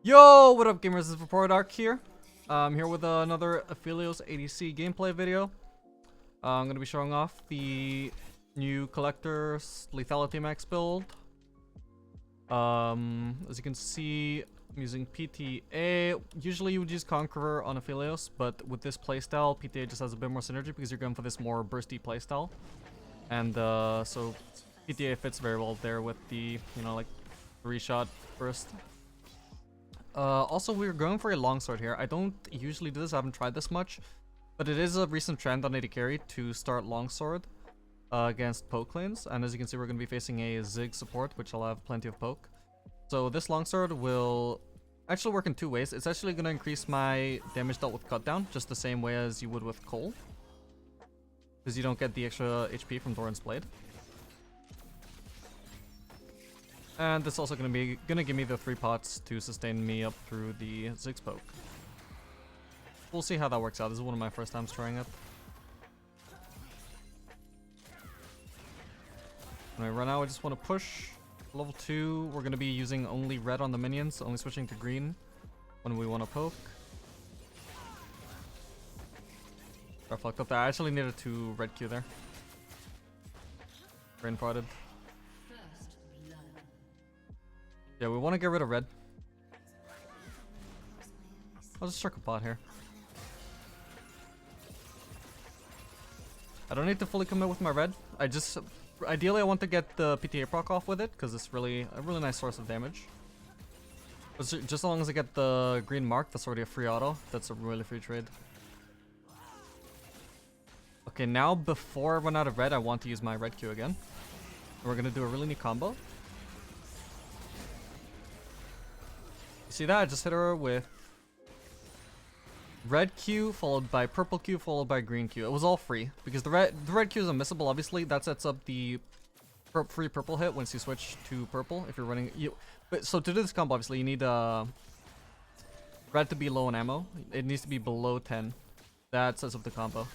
Yo, what up gamers, this is Vaporadark here. I'm here with another Aphelios ADC gameplay video. I'm going to be showing off the new Collector's Lethality Max build. As you can see, I'm using PTA. Usually you would use Conqueror on Aphelios, but with this playstyle, PTA just has a bit more synergy because you're going for this more bursty playstyle. And so PTA fits very well there with the, you know, like 3-shot burst. Also, we're going for a longsword here. I don't usually do this, I haven't tried this much, but it is a recent trend on AD Carry to start longsword against poke lanes. And as you can see, we're going to be facing a Zig support, which will have plenty of poke. So this longsword will actually work in two ways. It's actually going to increase my damage dealt with cut down, just the same way as you would with Cole, because you don't get the extra HP from Doran's Blade. And this is also gonna give me the 3 pots to sustain me up through the Ziggs poke. We'll see how that works out. This is one of my first times trying it. Alright, right now I just want to push. Level 2, we're gonna be using only red on the minions, only switching to green when we want to poke. I fucked up there. I actually needed to red Q there. Brain farted. Yeah, we want to get rid of red. I'll just chuck a pot here. I don't need to fully commit with my red. Ideally I want to get the PTA proc off with it, because it's really a really nice source of damage. But just as long as I get the green mark, that's already a free auto. That's a really free trade. Okay, now before I run out of red, I want to use my red Q again. And we're going to do a really neat combo. See that? I just hit her with red Q followed by purple Q followed by green Q. It was all free because the red Q is unmissable. Obviously, that sets up the free purple hit once you switch to purple. If you're running, so to do this combo, obviously you need red to be low on ammo. It needs to be below 10. That sets up the combo.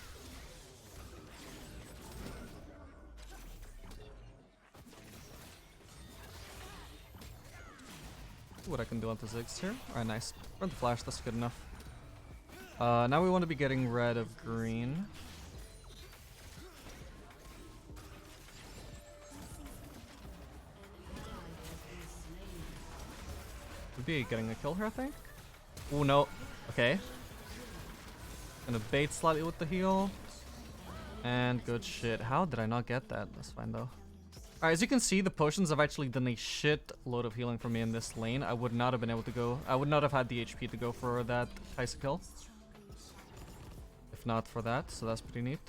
What I can do on the Ziggs here. Alright, nice. Run the flash, that's good enough. Now we want to be getting rid of green. Would be getting a kill here, I think. Oh no. Okay. Gonna bait slightly with the heal. And good shit. How did I not get that? That's fine though. Alright, as you can see, the potions have actually done a shit load of healing for me in this lane. I would not have been able to go. I would not have had the HP to go for that Kai'Sa kill if not for that, so that's pretty neat.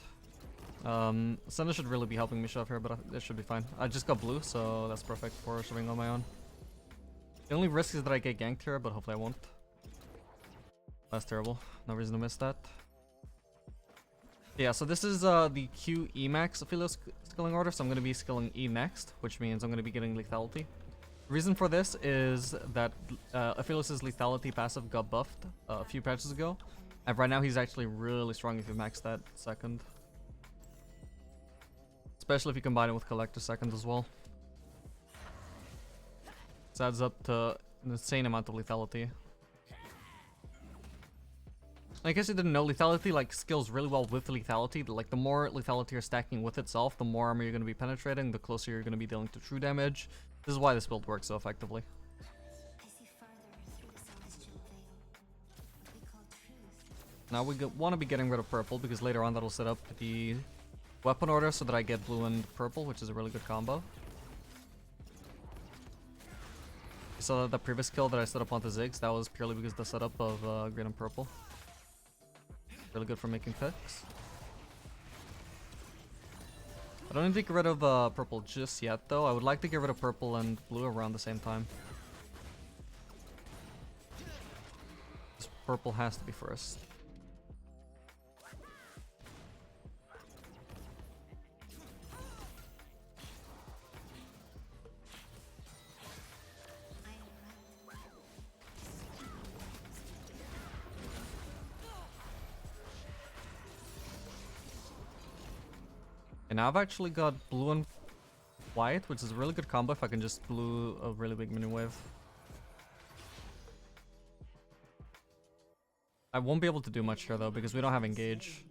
Senna should really be helping me shove here, but it should be fine. I just got blue, so that's perfect for shoving on my own. The only risk is that I get ganked here, but hopefully I won't. That's terrible. No reason to miss that. Yeah, so this is the Q E max Aphelios skilling order, so I'm going to be skilling E next, which means I'm going to be getting lethality. The reason for this is that Aphelios' lethality passive got buffed a few patches ago, and right now he's actually really strong if you max that second. Especially if you combine it with Collector second as well. This adds up to an insane amount of lethality. I guess you didn't know, lethality like scales really well with lethality. Like the more lethality you're stacking with itself, the more armor you're going to be penetrating, the closer you're going to be dealing to true damage. This is why this build works so effectively. Now we want to be getting rid of purple because later on that'll set up the weapon order so that I get blue and purple, which is a really good combo. You saw the previous kill that I set up onto Ziggs, that was purely because of the setup of green and purple. Really good for making picks. I don't need to get rid of purple just yet though. I would like to get rid of purple and blue around the same time. This purple has to be first. And now I've actually got blue and white, which is a really good combo if I can just blue a really big mini wave. I won't be able to do much here though because we don't have engage.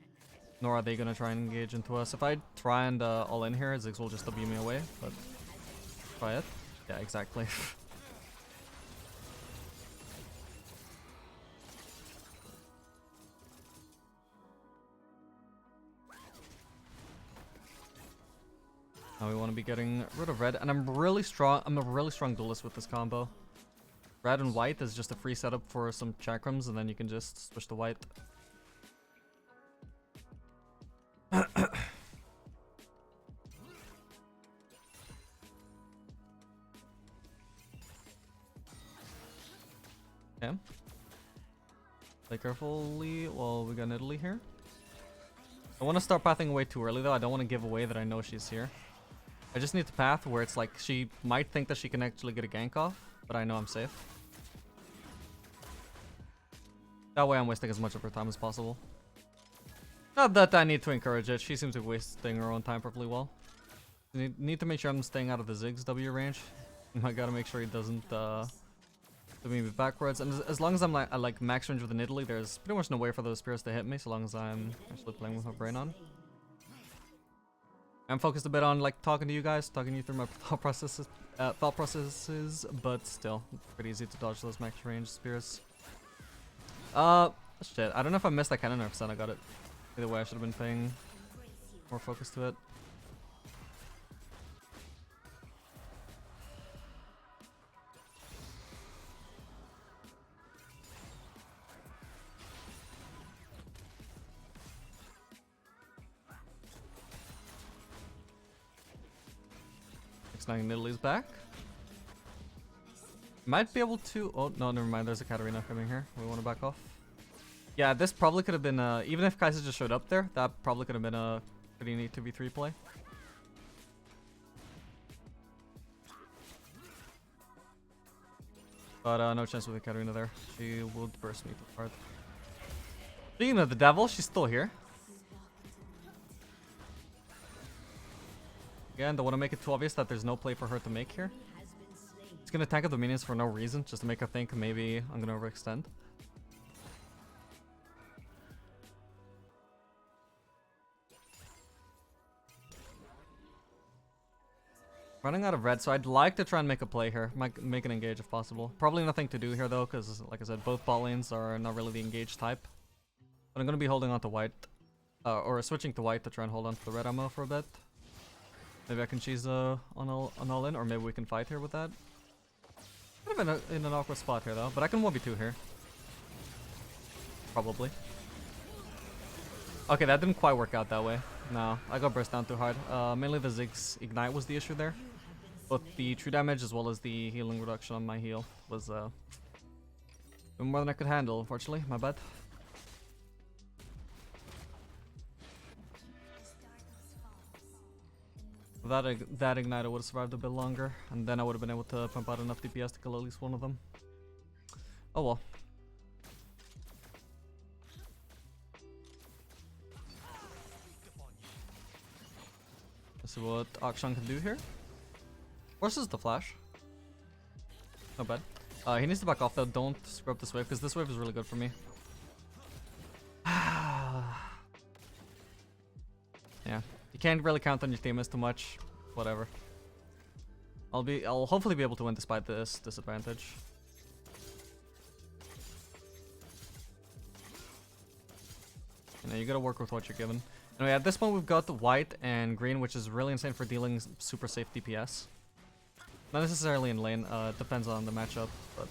Nor are they gonna try and engage into us. If I try and all in here, Ziggs will just W me away, but try it. Yeah, exactly. Now we want to be getting rid of red, and I'm really strong. I'm a really strong duelist with this combo. Red and white is just a free setup for some chakrams, and then you can just switch to white. Okay. Play carefully while we got Italy here. I want to start pathing away too early though. I don't want to give away that I know she's here. I just need to path where it's like she might think that she can actually get a gank off, but I know I'm safe. That way I'm wasting as much of her time as possible. Not that I need to encourage it. She seems to be wasting her own time perfectly well. Need to make sure I'm staying out of the Ziggs W range. I gotta make sure he doesn't me backwards, and as long as I'm like at max range with an Italy, there's pretty much no way for those spears to hit me, so long as I'm actually playing with my brain on. I'm focused a bit on like talking to you guys, talking you through my thought processes, but still pretty easy to dodge those max range spears. Shit, I don't know if I missed that cannon or if I got it. Either way, I should have been paying more focus to it. Italy's back. Might be able to. Oh no, never mind. There's a Katarina coming here. We want to back off. Yeah, this probably could have been. Even if Kai'Sa just showed up there, that probably could have been a pretty neat 2v3 play. But no chance with the Katarina there. She will burst me apart. Speaking of the devil, she's still here. Again, don't want to make it too obvious that there's no play for her to make here. It's gonna tank up the minions for no reason, just to make her think maybe I'm gonna overextend. Running out of red, so I'd like to try and make a play here. Make an engage if possible. Probably nothing to do here though, because like I said, both bot lanes are not really the engage type. But I'm gonna be holding on to white, or switching to white to try and hold on to the red ammo for a bit. Maybe I can cheese on all in, or maybe we can fight here with that. Kind of in an awkward spot here though, but I can 1v2 here. Probably. Okay, that didn't quite work out that way. No, I got burst down too hard. Mainly the Ziggs Ignite was the issue there. Both the true damage as well as the healing reduction on my heal was more than I could handle, unfortunately. My bad. That Igniter would have survived a bit longer, and then I would have been able to pump out enough DPS to kill at least one of them. Oh well. Let's see what Akshan can do here. Forces the flash. Not bad. He needs to back off though. Don't screw up this wave, because this wave is really good for me. Yeah. You can't really count on your teammates too much. Whatever. I'll hopefully be able to win despite this disadvantage. You know, you gotta work with what you're given. Anyway, at this point we've got the white and green, which is really insane for dealing super safe DPS. Not necessarily in lane, it depends on the matchup, but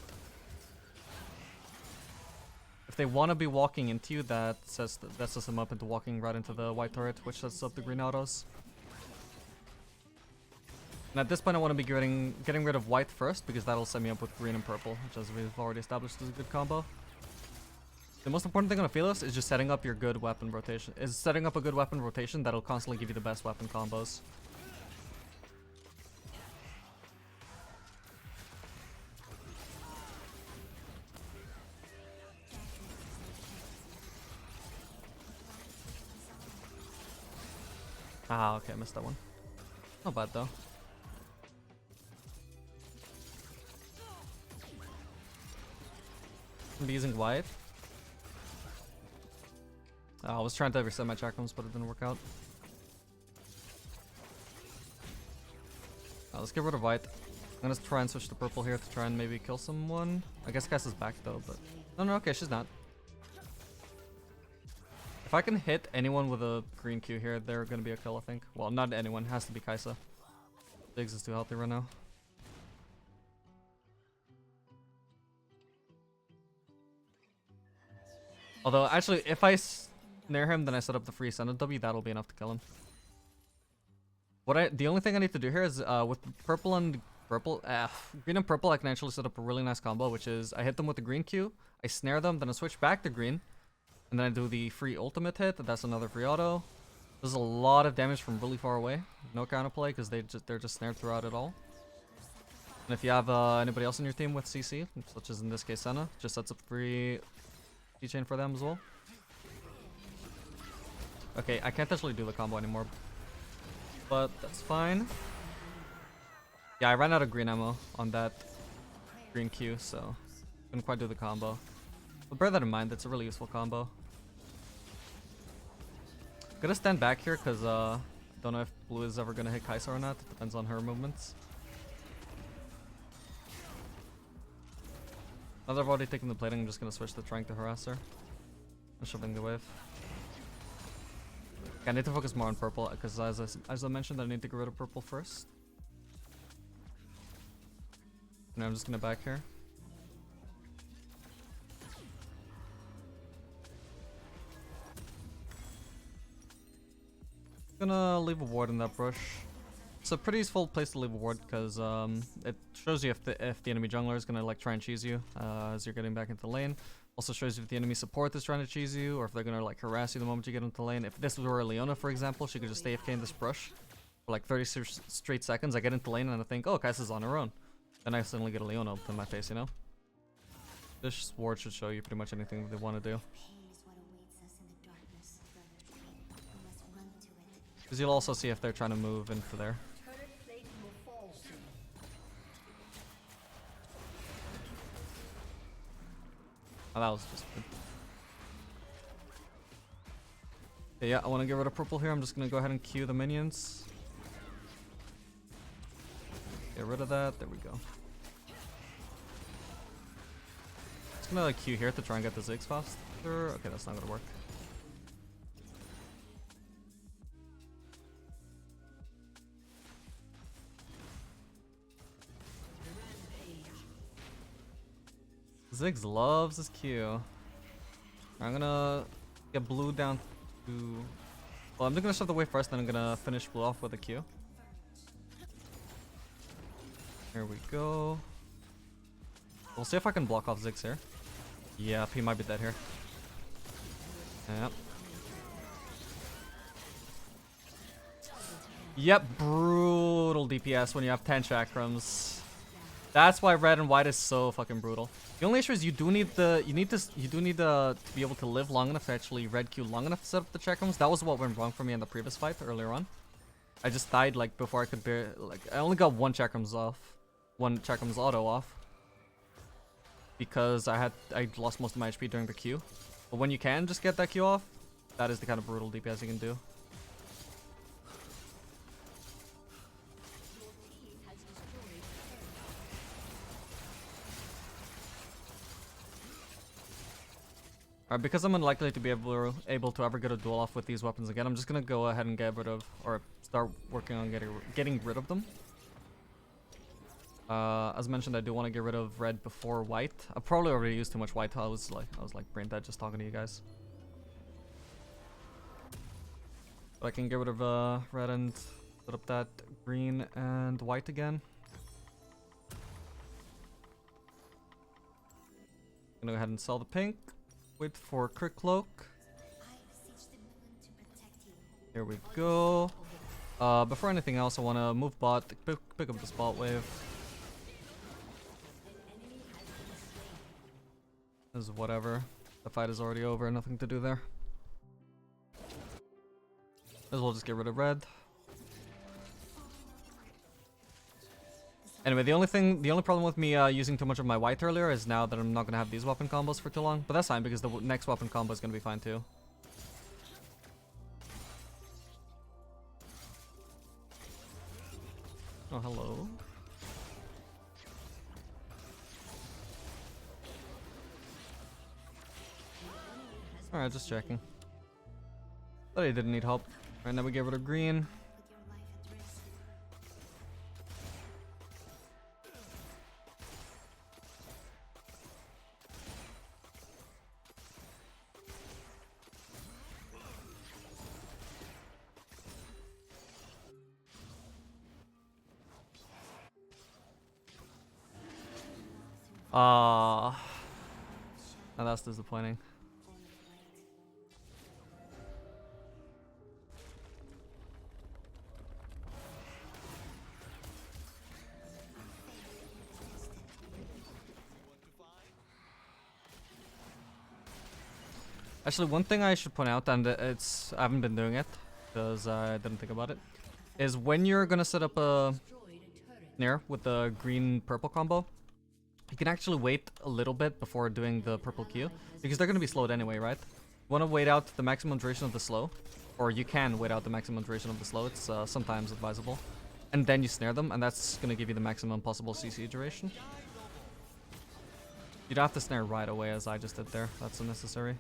if they want to be walking into you, that sets them up into walking right into the white turret, which sets up the green autos. And at this point I want to be getting rid of white first, because that'll set me up with green and purple, which as we've already established is a good combo. The most important thing on Aphelios is just setting up your good weapon rotation. Setting up a good weapon rotation that'll constantly give you the best weapon combos. Ah, okay, I missed that one. Not bad though. I'm using white. I was trying to reset my chakrams, but it didn't work out. Let's get rid of white. I'm gonna try and switch to purple here to try and maybe kill someone. I guess Cass is back though, but... No, okay, she's not. If I can hit anyone with a green Q here, they're gonna be a kill, I think. Well, not anyone. It has to be Kaisa. Diggs is too healthy right now. Although, actually, if I snare him, then I set up the free Senate W, that'll be enough to kill him. The only thing I need to do here is, with purple and green and purple, I can actually set up a really nice combo, which is I hit them with the green Q, I snare them, then I switch back to green, and then I do the free ultimate hit. That's another free auto. Does a lot of damage from really far away. No counterplay because they're just snared throughout it all. And if you have anybody else in your team with CC, such as in this case Senna, just sets up free keychain for them as well. Okay, I can't actually do the combo anymore, but that's fine. Yeah, I ran out of green ammo on that green Q, so couldn't quite do the combo. But bear that in mind, it's a really useful combo. Gonna stand back here because don't know if blue is ever gonna hit Kaisa or not. It depends on her movements. Now that I've already taken the plating, I'm just gonna switch to trying to harass her and shoving the wave. Okay, I need to focus more on purple because as I mentioned, I need to get rid of purple first. And I'm just gonna back here. Gonna leave a ward in that brush. It's a pretty useful place to leave a ward because it shows you if the enemy jungler is gonna like try and cheese you as you're getting back into the lane. Also shows you if the enemy support is trying to cheese you or if they're gonna like harass you the moment you get into the lane. If this were Leona, for example, she could just stay AFK in this brush for like 30 straight seconds. I get into the lane and I think, oh, Kaisa's on her own. Then I suddenly get a Leona up in my face, you know? This ward should show you pretty much anything that they want to do. Because you'll also see if they're trying to move into there. Oh, that was just good. Okay, yeah, I want to get rid of purple here. I'm just going to go ahead and queue the minions. Get rid of that. There we go. Just going to queue here to try and get the Ziggs faster. Okay, that's not going to work. Ziggs loves his Q. I'm gonna get blue down to... Well, I'm gonna shove the wave first, then I'm gonna finish blue off with a Q. Here we go. We'll see if I can block off Ziggs here. Yep, he might be dead here. Yep. Yep, brutal DPS when you have 10 chakrams. That's why red and white is so fucking brutal. The only issue is you do need to be able to live long enough to actually red Q long enough to set up the chakrams. That was what went wrong for me in the previous fight earlier on. I just died like before I could I only got one chakrams auto off. Because I lost most of my HP during the Q. But when you can just get that Q off, that is the kind of brutal DPS you can do. Alright, because I'm unlikely to be able to ever get a duel off with these weapons again, I'm just gonna go ahead and get rid of, or start working on getting rid of them. As mentioned, I do want to get rid of red before white. I probably already used too much white. I was like brain dead just talking to you guys. But I can get rid of red and put up that green and white again. Gonna go ahead and sell the pink. Wait for Crit Cloak. Here we go. Before anything else, I want to move bot, pick up the spot wave. This is whatever. The fight is already over, nothing to do there. As well just get rid of red. Anyway, the only problem with me using too much of my white earlier is now that I'm not gonna have these weapon combos for too long. But that's fine because the next weapon combo is gonna be fine too. Oh, hello. Alright, just checking. Thought he didn't need help. Alright, now we get rid of green. Now that's disappointing. Actually, one thing I should point out, and I haven't been doing it because I didn't think about it, is when you're gonna set up a snare with the green-purple combo, you can actually wait a little bit before doing the purple Q, because they're gonna be slowed anyway, right? You wanna wait out the maximum duration of the slow, or you can wait out the maximum duration of the slow, it's sometimes advisable. And then you snare them, and that's gonna give you the maximum possible CC duration. You don't have to snare right away as I just did there, that's unnecessary.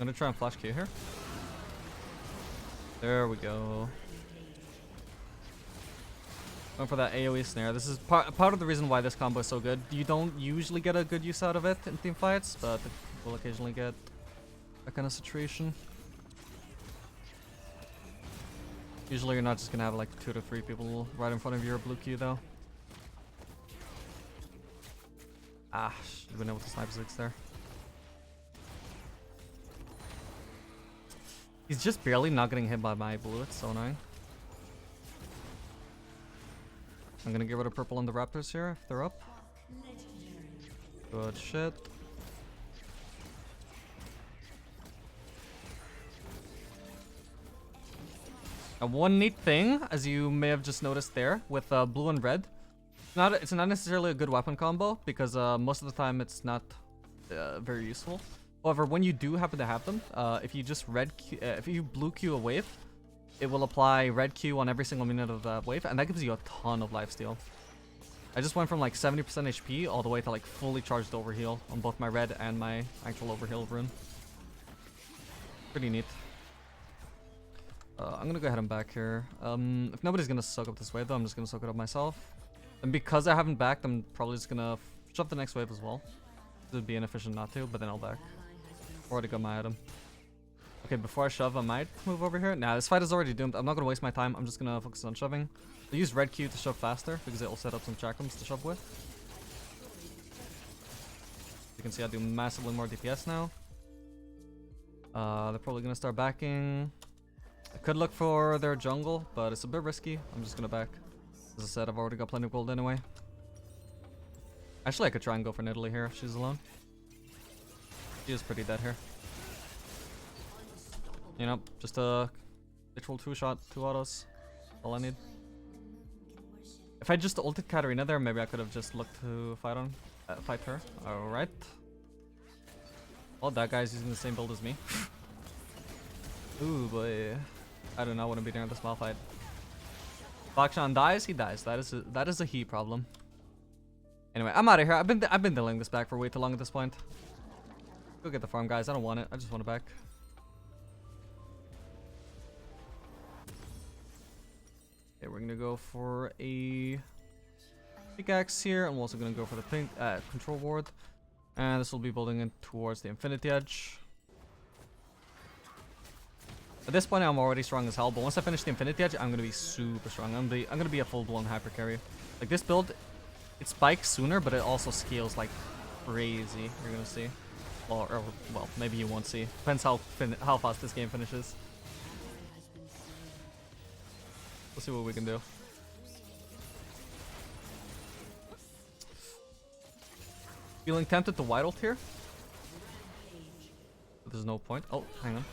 I'm gonna try and flash Q here. There we go. Going for that AoE snare. This is part of the reason why this combo is so good. You don't usually get a good use out of it in team fights, but we'll occasionally get that kind of situation. Usually you're not just gonna have like 2 to 3 people right in front of your blue Q though. Ah, should have been able to snipe Ziggs there. He's just barely not getting hit by my blue, it's so annoying. I'm gonna get rid of purple on the Raptors here if they're up. Good shit. And one neat thing, as you may have just noticed there, with blue and red, it's not necessarily a good weapon combo, because most of the time it's not very useful. However, when you do happen to have them, if you just if you blue Q a wave, it will apply red Q on every single minute of that wave, and that gives you a ton of lifesteal. I just went from like 70% HP all the way to like fully charged overheal on both my red and my actual overheal rune. Pretty neat. I'm gonna go ahead and back here. If nobody's gonna soak up this wave though, I'm just gonna soak it up myself. And because I haven't backed, I'm probably just gonna shove the next wave as well. It would be inefficient not to, but then I'll back. Already got my item. Okay, before I shove, I might move over here. Nah, this fight is already doomed. I'm not gonna waste my time. I'm just gonna focus on shoving. I'll use red Q to shove faster because it will set up some chakrams to shove with. You can see I do massively more DPS now. They're probably gonna start backing. I could look for their jungle, but it's a bit risky. I'm just gonna back. As I said, I've already got plenty of gold anyway. Actually, I could try and go for Nidalee here if she's alone. She is pretty dead here. You know, just a literal 2-shot, 2 autos. All I need. If I just ulted Katarina there, maybe I could have just looked to fight her. Alright. Oh, that guy's using the same build as me. Ooh boy. I do not want to be during the small fight. Bakshan dies, he dies. That is a he problem. Anyway, I'm out of here. I've been dealing this back for way too long at this point. Go get the farm, guys. I don't want it. I just want it back. Okay, we're gonna go for a pickaxe here, and we're also gonna go for the pink control ward. And this will be building in towards the infinity edge. At this point, I'm already strong as hell, but once I finish the infinity edge, I'm gonna be super strong. I'm gonna be a full-blown hypercarry. Like this build, it spikes sooner, but it also scales like crazy. You're gonna see. Or well, maybe you won't see. Depends how fast this game finishes. We'll see what we can do. Feeling tempted to white ult here? But there's no point. Oh, hang on.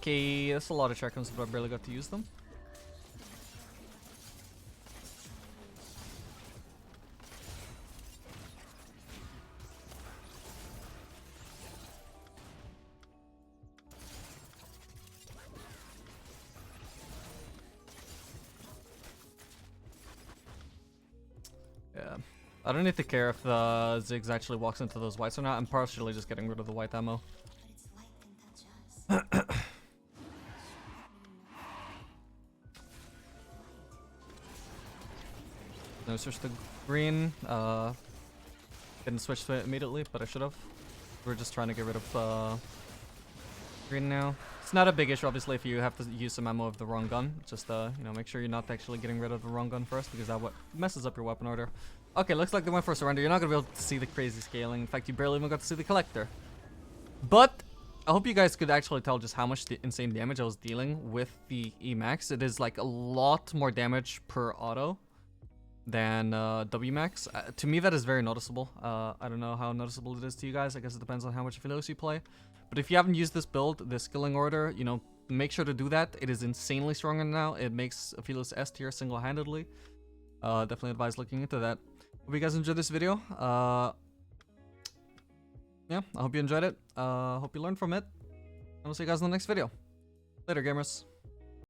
Okay, that's a lot of check-ins, but I barely got to use them. Yeah. I don't need to care if the Ziggs actually walks into those whites or not. I'm partially just getting rid of the white ammo. No, switch to green. Didn't switch to it immediately, but I should have. We're just trying to get rid of green now. It's not a big issue, obviously, if you have to use some ammo of the wrong gun. Just, you know, make sure you're not actually getting rid of the wrong gun first, because that messes up your weapon order. Okay, looks like they went for surrender. You're not going to be able to see the crazy scaling. In fact, you barely even got to see the collector. But I hope you guys could actually tell just how much insane damage I was dealing with the Emax. It is like a lot more damage per auto than WMAX. To me, that is very noticeable. I don't know how noticeable it is to you guys. I guess it depends on how much Aphelios you play. But if you haven't used this build, this skilling order, you know, make sure to do that. It is insanely stronger now. It makes Aphelios S tier single-handedly. Definitely advise looking into that. Hope you guys enjoyed this video. Yeah, I hope you enjoyed it. Hope you learned from it. And we'll see you guys in the next video. Later, gamers.